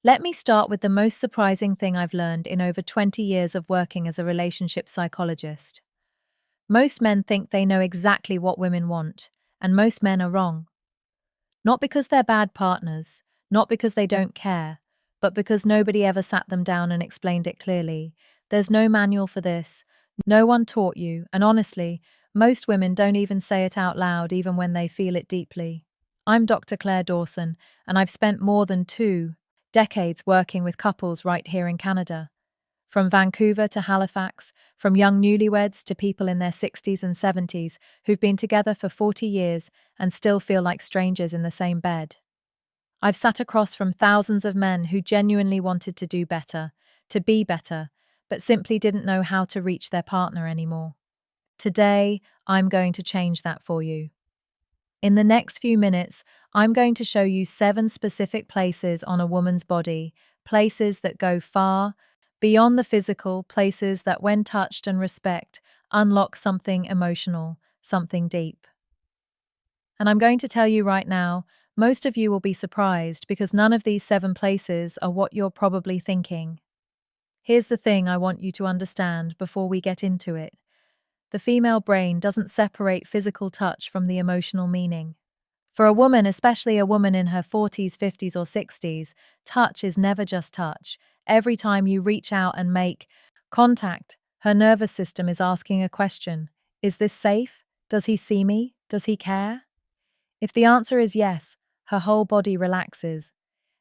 Let me start with the most surprising thing I've learned in over 20 years of working as a relationship psychologist. Most men think they know exactly what women want, and most men are wrong. Not because they're bad partners, not because they don't care, but because nobody ever sat them down and explained it clearly. There's no manual for this. No one taught you, and honestly, most women don't even say it out loud even when they feel it deeply. I'm Dr. Claire Dawson, and I've spent more than 2 decades working with couples right here in Canada. From Vancouver to Halifax, from young newlyweds to people in their 60s and 70s who've been together for 40 years and still feel like strangers in the same bed. I've sat across from thousands of men who genuinely wanted to do better, to be better, but simply didn't know how to reach their partner anymore. Today, I'm going to change that for you. In the next few minutes, I'm going to show you 7 specific places on a woman's body, places that go far beyond the physical, places that, when touched and respect, unlock something emotional, something deep. And I'm going to tell you right now, most of you will be surprised because none of these 7 places are what you're probably thinking. Here's the thing I want you to understand before we get into it. The female brain doesn't separate physical touch from the emotional meaning. For a woman, especially a woman in her 40s, 50s, or 60s, touch is never just touch. Every time you reach out and make contact, her nervous system is asking a question. Is this safe? Does he see me? Does he care? If the answer is yes, her whole body relaxes.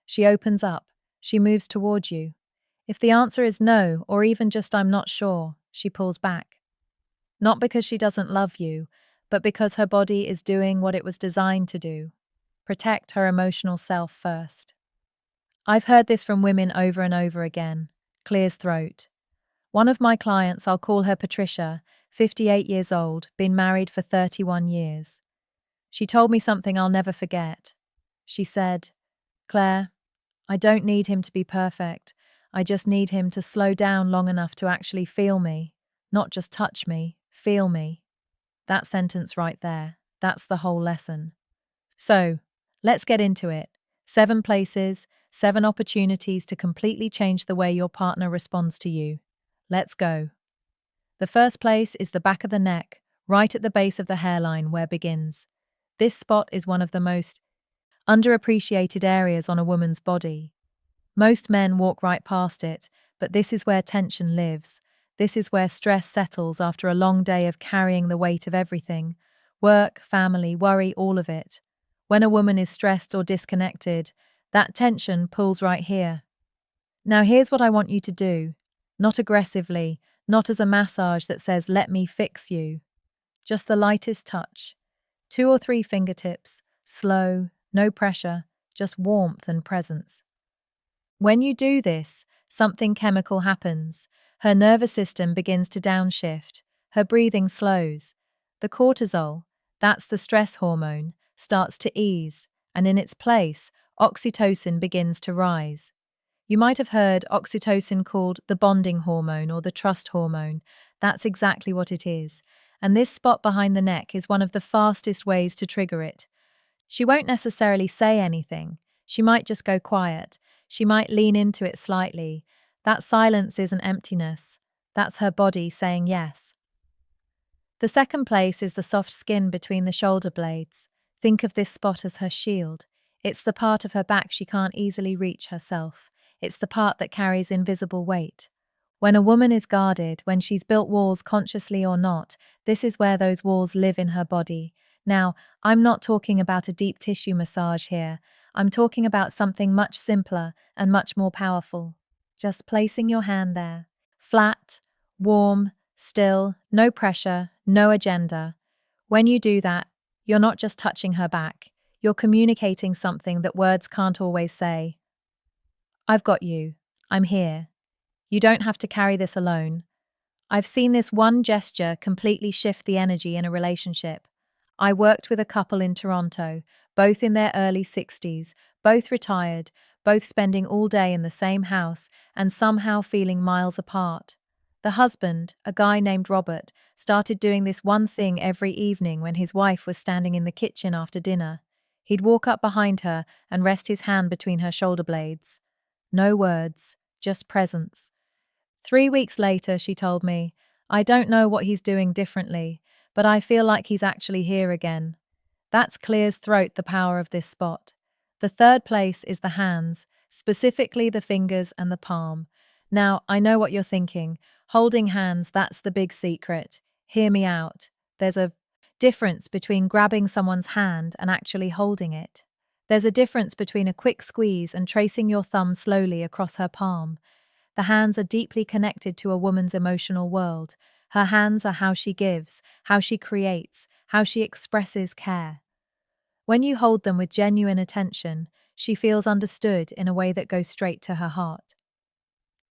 She opens up. She moves toward you. If the answer is no, or even just I'm not sure, she pulls back. Not because she doesn't love you, but because her body is doing what it was designed to do. Protect her emotional self first. I've heard this from women over and over again. Clears throat. One of my clients, I'll call her Patricia, 58 years old, been married for 31 years. She told me something I'll never forget. She said, "Claire, I don't need him to be perfect. I just need him to slow down long enough to actually feel me. Not just touch me, feel me." That sentence right there, that's the whole lesson. So, let's get into it. 7 places, 7 opportunities to completely change the way your partner responds to you. Let's go. The first place is the back of the neck, right at the base of the hairline where begins. This spot is one of the most underappreciated areas on a woman's body. Most men walk right past it, but this is where tension lives. This is where stress settles after a long day of carrying the weight of everything. Work, family, worry, all of it. When a woman is stressed or disconnected, that tension pulls right here. Now here's what I want you to do. Not aggressively, not as a massage that says, "Let me fix you." Just the lightest touch. 2 or 3 fingertips, slow, no pressure, just warmth and presence. When you do this, something chemical happens. Her nervous system begins to downshift. Her breathing slows. The cortisol, that's the stress hormone, starts to ease, and in its place, oxytocin begins to rise. You might have heard oxytocin called the bonding hormone or the trust hormone. That's exactly what it is. And this spot behind the neck is one of the fastest ways to trigger it. She won't necessarily say anything. She might just go quiet. She might lean into it slightly. That silence isn't emptiness. That's her body saying yes. The second place is the soft skin between the shoulder blades. Think of this spot as her shield. It's the part of her back she can't easily reach herself. It's the part that carries invisible weight. When a woman is guarded, when she's built walls consciously or not, this is where those walls live in her body. Now, I'm not talking about a deep tissue massage here. I'm talking about something much simpler and much more powerful. Just placing your hand there. Flat, warm, still, no pressure, no agenda. When you do that, you're not just touching her back. You're communicating something that words can't always say. I've got you. I'm here. You don't have to carry this alone. I've seen this one gesture completely shift the energy in a relationship. I worked with a couple in Toronto, both in their early 60s, both retired, both spending all day in the same house and somehow feeling miles apart. The husband, a guy named Robert, started doing this one thing every evening when his wife was standing in the kitchen after dinner. He'd walk up behind her and rest his hand between her shoulder blades. No words, just presence. 3 weeks later, she told me, I don't know what he's doing differently, but I feel like he's actually here again. That's clears throat the power of this spot. The third place is the hands, specifically the fingers and the palm. Now, I know what you're thinking. Holding hands, that's the big secret. Hear me out. There's a difference between grabbing someone's hand and actually holding it. There's a difference between a quick squeeze and tracing your thumb slowly across her palm. The hands are deeply connected to a woman's emotional world. Her hands are how she gives, how she creates, how she expresses care. When you hold them with genuine attention, she feels understood in a way that goes straight to her heart.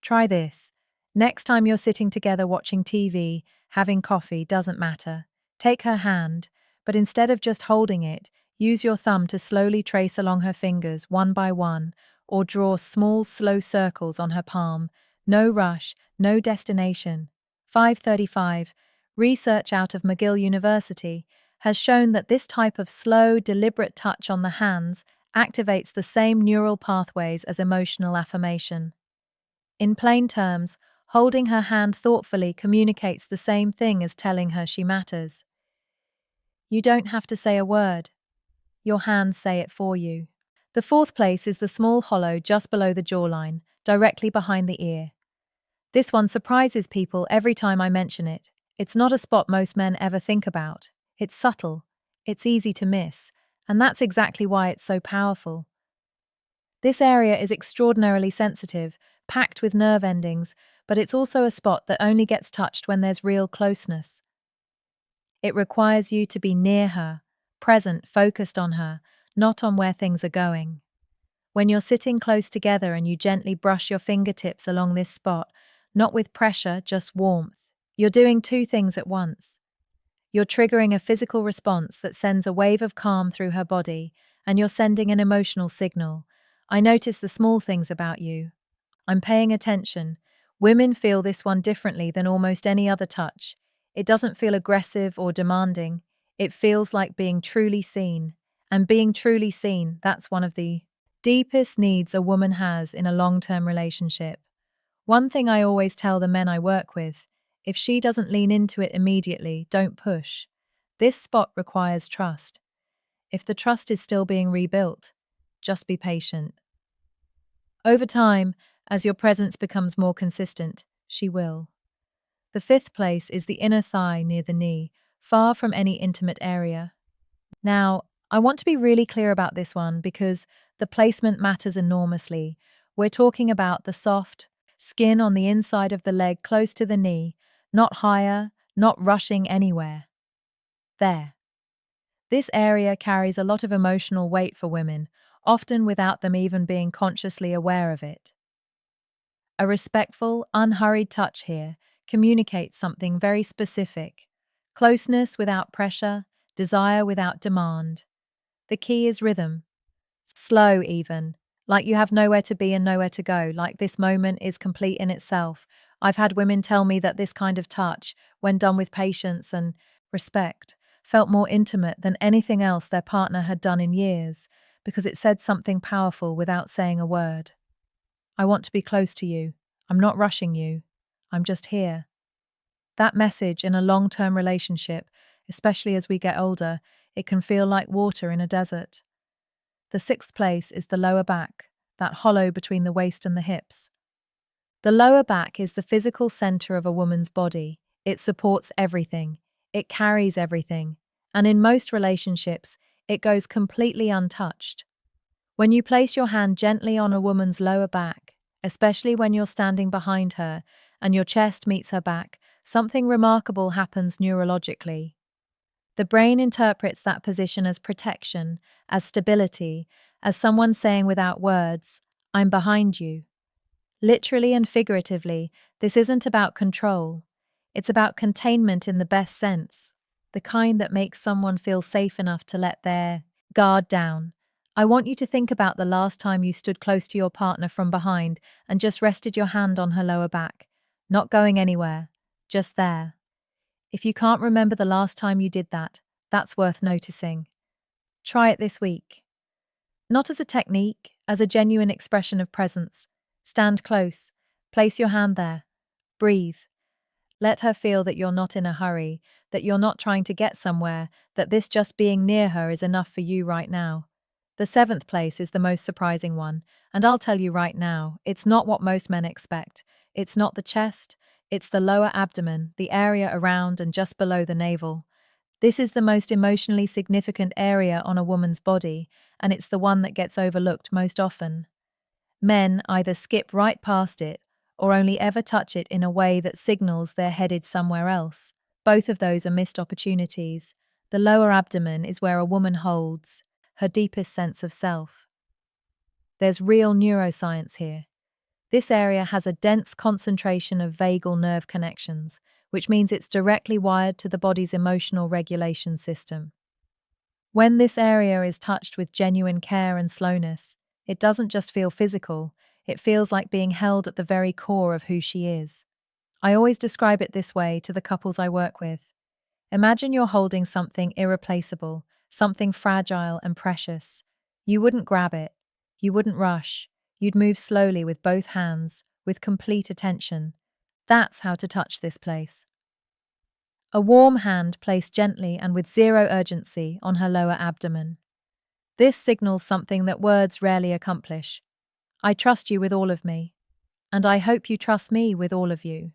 Try this. Next time you're sitting together watching TV, having coffee, doesn't matter. Take her hand, but instead of just holding it, use your thumb to slowly trace along her fingers one by one, or draw small, slow circles on her palm. No rush, no destination. 535. Research out of McGill University has shown that this type of slow, deliberate touch on the hands activates the same neural pathways as emotional affirmation. In plain terms, holding her hand thoughtfully communicates the same thing as telling her she matters. You don't have to say a word. Your hands say it for you. The fourth place is the small hollow just below the jawline, directly behind the ear. This one surprises people every time I mention it. It's not a spot most men ever think about. It's subtle, it's easy to miss, and that's exactly why it's so powerful. This area is extraordinarily sensitive, packed with nerve endings, but it's also a spot that only gets touched when there's real closeness. It requires you to be near her, present, focused on her, not on where things are going. When you're sitting close together and you gently brush your fingertips along this spot, not with pressure, just warmth, you're doing two things at once. You're triggering a physical response that sends a wave of calm through her body, and you're sending an emotional signal. I notice the small things about you. I'm paying attention. Women feel this one differently than almost any other touch. It doesn't feel aggressive or demanding. It feels like being truly seen. And being truly seen, that's one of the deepest needs a woman has in a long-term relationship. One thing I always tell the men I work with, if she doesn't lean into it immediately, don't push. This spot requires trust. If the trust is still being rebuilt, just be patient. Over time, as your presence becomes more consistent, she will. The fifth place is the inner thigh near the knee, far from any intimate area. Now, I want to be really clear about this one because the placement matters enormously. We're talking about the soft skin on the inside of the leg close to the knee, not higher, not rushing anywhere. There. This area carries a lot of emotional weight for women, often without them even being consciously aware of it. A respectful, unhurried touch here communicates something very specific: closeness without pressure, desire without demand. The key is rhythm. Slow, even. Like you have nowhere to be and nowhere to go, like this moment is complete in itself. I've had women tell me that this kind of touch, when done with patience and respect, felt more intimate than anything else their partner had done in years, because it said something powerful without saying a word. I want to be close to you. I'm not rushing you. I'm just here. That message in a long-term relationship, especially as we get older, it can feel like water in a desert. The sixth place is the lower back, that hollow between the waist and the hips. The lower back is the physical center of a woman's body. It supports everything. It carries everything. And in most relationships, it goes completely untouched. When you place your hand gently on a woman's lower back, especially when you're standing behind her and your chest meets her back, something remarkable happens neurologically. The brain interprets that position as protection, as stability, as someone saying without words, I'm behind you. Literally and figuratively, this isn't about control. It's about containment in the best sense, the kind that makes someone feel safe enough to let their guard down. I want you to think about the last time you stood close to your partner from behind and just rested your hand on her lower back, not going anywhere, just there. If you can't remember the last time you did that, that's worth noticing. Try it this week. Not as a technique, as a genuine expression of presence. Stand close. Place your hand there. Breathe. Let her feel that you're not in a hurry, that you're not trying to get somewhere, that this just being near her is enough for you right now. The seventh place is the most surprising one, and I'll tell you right now, it's not what most men expect. It's not the chest, it's the lower abdomen, the area around and just below the navel. This is the most emotionally significant area on a woman's body, and it's the one that gets overlooked most often. Men either skip right past it or only ever touch it in a way that signals they're headed somewhere else. Both of those are missed opportunities. The lower abdomen is where a woman holds her deepest sense of self. There's real neuroscience here. This area has a dense concentration of vagal nerve connections, which means it's directly wired to the body's emotional regulation system. When this area is touched with genuine care and slowness, it doesn't just feel physical, it feels like being held at the very core of who she is. I always describe it this way to the couples I work with. Imagine you're holding something irreplaceable, something fragile and precious. You wouldn't grab it, you wouldn't rush, you'd move slowly with both hands, with complete attention. That's how to touch this place. A warm hand placed gently and with zero urgency on her lower abdomen. This signals something that words rarely accomplish. I trust you with all of me, and I hope you trust me with all of you.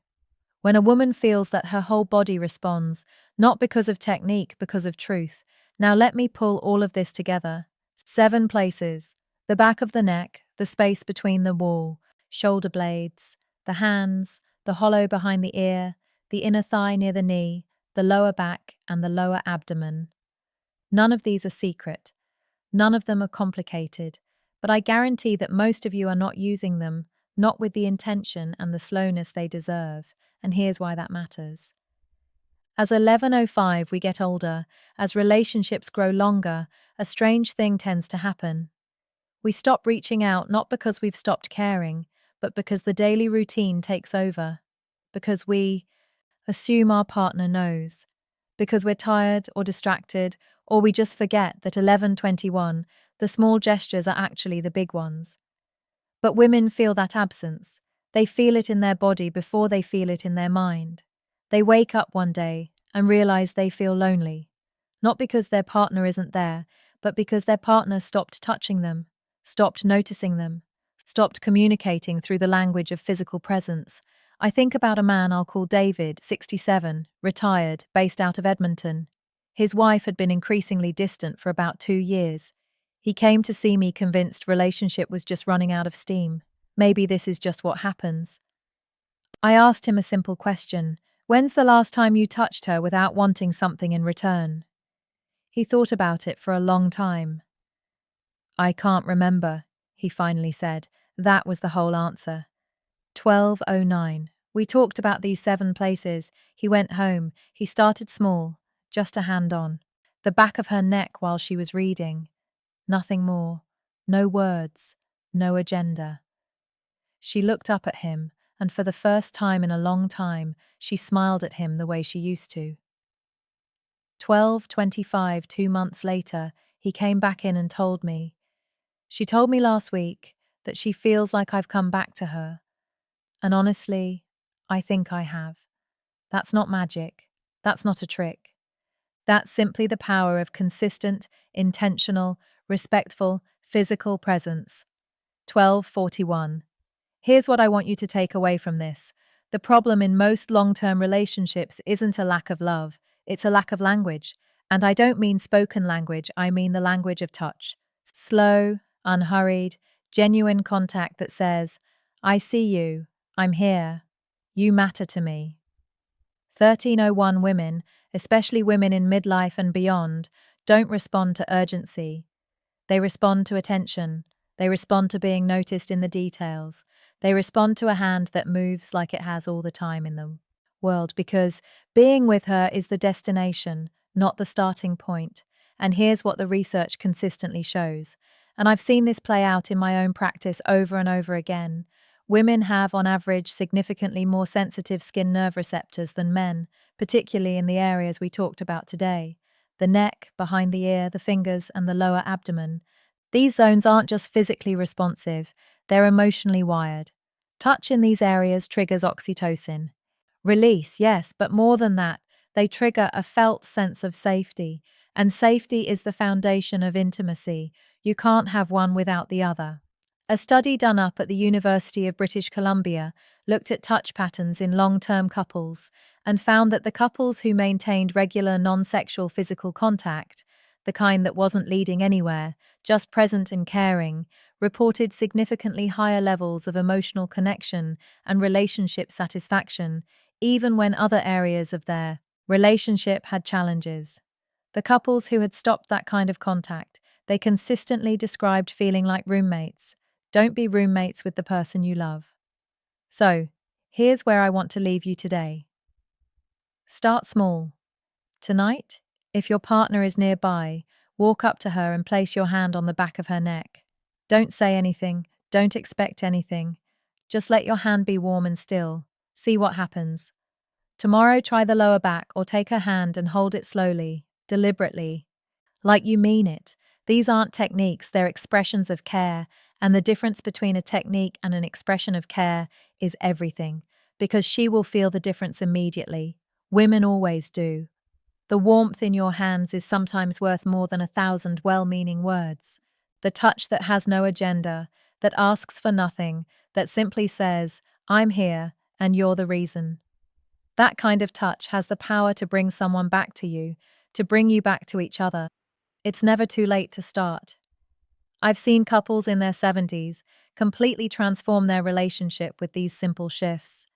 When a woman feels that her whole body responds, not because of technique, because of truth. Now let me pull all of this together. 7 places: the back of the neck, the space between the wall, shoulder blades, the hands, the hollow behind the ear, the inner thigh near the knee, the lower back, and the lower abdomen. None of these are secret. None of them are complicated, but I guarantee that most of you are not using them, not with the intention and the slowness they deserve, and here's why that matters. As 11:05 we get older, as relationships grow longer, a strange thing tends to happen. We stop reaching out not because we've stopped caring, but because the daily routine takes over, because we assume our partner knows, because we're tired or distracted, or we just forget that 11:21, the small gestures are actually the big ones. But women feel that absence. They feel it in their body before they feel it in their mind. They wake up one day and realize they feel lonely, not because their partner isn't there, but because their partner stopped touching them, stopped noticing them, stopped communicating through the language of physical presence. I think about a man I'll call David, 67, retired, based out of Edmonton. His wife had been increasingly distant for about 2 years. He came to see me convinced relationship was just running out of steam. Maybe this is just what happens. I asked him a simple question. When's the last time you touched her without wanting something in return? He thought about it for a long time. I can't remember, he finally said. That was the whole answer. 12:09. We talked about these 7 places. He went home. He started small, just a hand on the back of her neck while she was reading. Nothing more. No words. No agenda. She looked up at him, and for the first time in a long time, she smiled at him the way she used to. 12:25, 2 months later, he came back in and told me. She told me last week that she feels like I've come back to her. And honestly, I think I have. That's not magic. That's not a trick. That's simply the power of consistent, intentional, respectful, physical presence. 12:41. Here's what I want you to take away from this. The problem in most long-term relationships isn't a lack of love, it's a lack of language. And I don't mean spoken language, I mean the language of touch. Slow, unhurried, genuine contact that says, I see you, I'm here, you matter to me. 1301 women, especially women in midlife and beyond, don't respond to urgency. They respond to attention. They respond to being noticed in the details. They respond to a hand that moves like it has all the time in the world, because being with her is the destination, not the starting point. And here's what the research consistently shows. And I've seen this play out in my own practice over and over again. Women have, on average, significantly more sensitive skin nerve receptors than men, particularly in the areas we talked about today: the neck, behind the ear, the fingers, and the lower abdomen. These zones aren't just physically responsive, they're emotionally wired. Touch in these areas triggers oxytocin. Release, yes, but more than that, they trigger a felt sense of safety, and safety is the foundation of intimacy. You can't have one without the other. A study done up at the University of British Columbia looked at touch patterns in long-term couples and found that the couples who maintained regular non-sexual physical contact, the kind that wasn't leading anywhere, just present and caring, reported significantly higher levels of emotional connection and relationship satisfaction, even when other areas of their relationship had challenges. The couples who had stopped that kind of contact, they consistently described feeling like roommates. Don't be roommates with the person you love. So, here's where I want to leave you today. Start small. Tonight, if your partner is nearby, walk up to her and place your hand on the back of her neck. Don't say anything, don't expect anything. Just let your hand be warm and still. See what happens. Tomorrow, try the lower back or take her hand and hold it slowly, deliberately. Like you mean it. These aren't techniques, they're expressions of care, and the difference between a technique and an expression of care is everything, because she will feel the difference immediately. Women always do. The warmth in your hands is sometimes worth more than 1,000 well-meaning words. The touch that has no agenda, that asks for nothing, that simply says, I'm here, and you're the reason. That kind of touch has the power to bring someone back to you, to bring you back to each other. It's never too late to start. I've seen couples in their 70s completely transform their relationship with these simple shifts.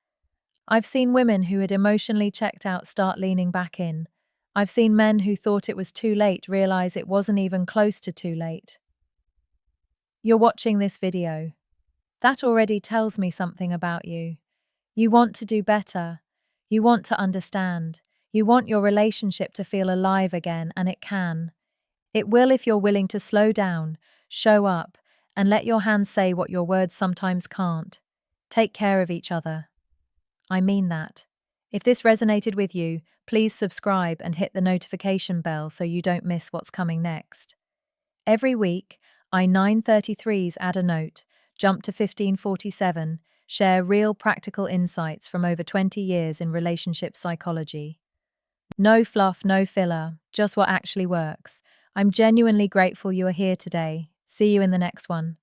I've seen women who had emotionally checked out start leaning back in. I've seen men who thought it was too late realize it wasn't even close to too late. You're watching this video. That already tells me something about you. You want to do better. You want to understand. You want your relationship to feel alive again, and it can. It will if you're willing to slow down, show up, and let your hands say what your words sometimes can't. Take care of each other. I mean that. If this resonated with you, please subscribe and hit the notification bell so you don't miss what's coming next. Every week, I-933s add a note, jump to 1547, share real practical insights from over 20 years in relationship psychology. No fluff, no filler, just what actually works. I'm genuinely grateful you are here today. See you in the next one.